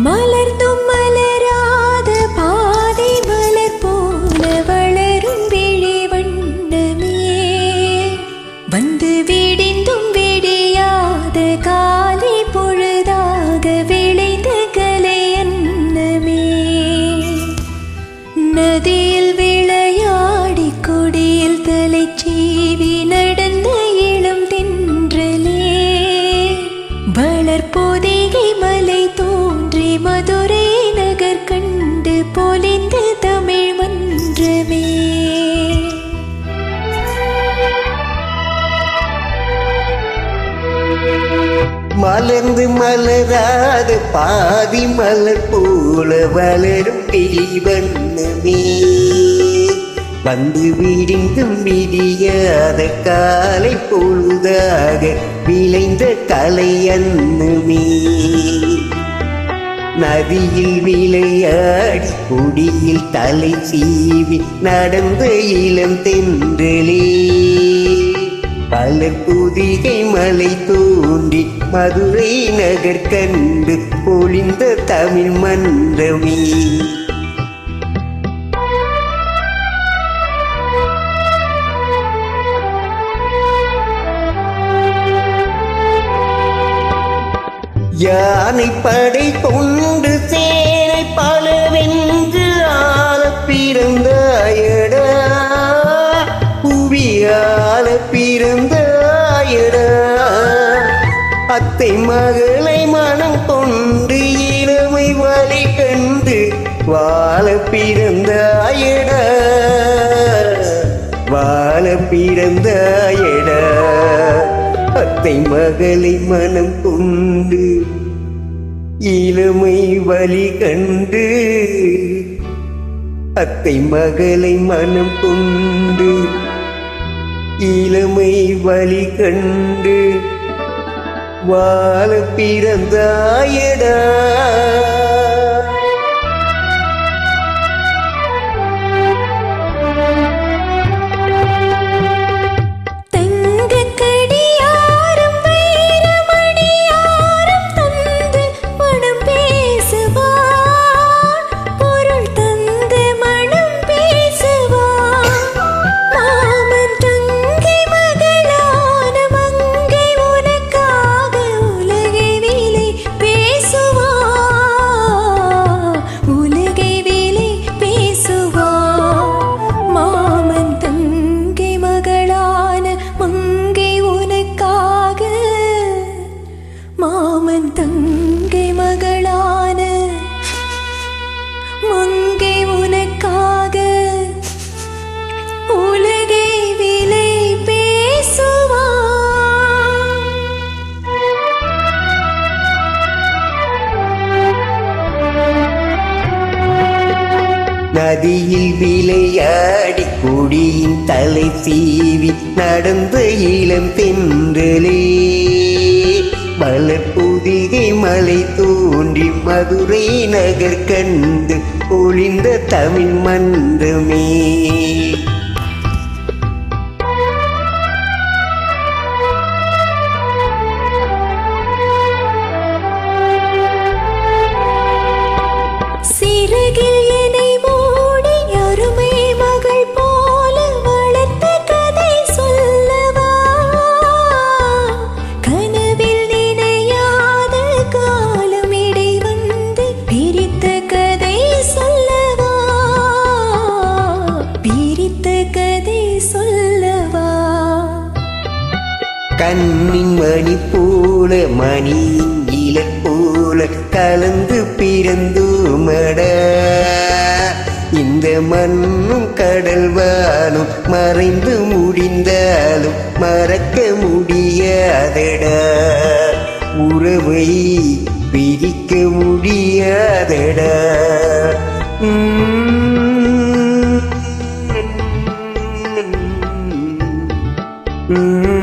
மலர்ந்தும் மலராத பாதி மலர் போல வளரும் விழி வண்ணமே வந்து விடிந்தும் விடியாத காலை பொழுதாக விளைந்த கலை அன்னமே நதியில் விளையாடி கொடியில் தலை சீவி நடந்த இளம் தென்றலே வளர்பொதிகை மலை தோன்றி மதுரை நகர் கண்டு பொலிந்த தமிழ் மன்றமே மலர்ந்து மலராத பாதி மலர் போல வளரும் பிரிவண்ணமே வந்து விடிந்தும் விடியாத காலை பொழுதாக விளைந்த கலை அன்னமே நதியில் விளையாடி கொடியில் தலை சீவி நடந்த இளம் தென்றலே பலர் புதிகை மலை தோன்றி மதுரை நகர் கண்டு பொழிந்த தமிழ் மன்றமே யானை படை கொண்டு சேனை பலவென்று ஆள பிறந்தாயடா புவியால பிறந்தாயடா அத்தை மகளை மனம் கொண்டு இளமை வழி கண்டு வாழ பிறந்தாயடா வாழ பிறந்தாயடா அத்தை மகளை மனம் கொண்டு இளமை வழி கண்டு அத்தை மகளை மனம் கொண்டு இளமை வழி கண்டு வாழ பிறந்தாயடா மாமன் தங்கை மகளான மங்கை உனக்காக உலகை விலை பேசுவான் நதியில் விளையாடி கொடியின் தலை சீவி நடந்த இளம் தென்றலே மலர் புதிகை மலை தோன்றி மதுரை நகர் கண்டு பொழிந்த தமிழ் மன்றமே சிறகில் என்னை மூடி அருமை மகள் போல வளர்த்த கதை சொல்லவா கனவில் நினையாத காலம் இடை வந்து பிரித்த கதை சொல்லவா பிரித்த கதை சொல்லவா கண்ணின் மணி போல மணியின் இலர் போல கலந்து பிறந்தோமட இந்த மண்ணும் கடல் வானும் மறைந்து முடிந்தாலும் மறக்க முடியாதடா உறவை பிரிக்க முடியாதடா Mm-hmm.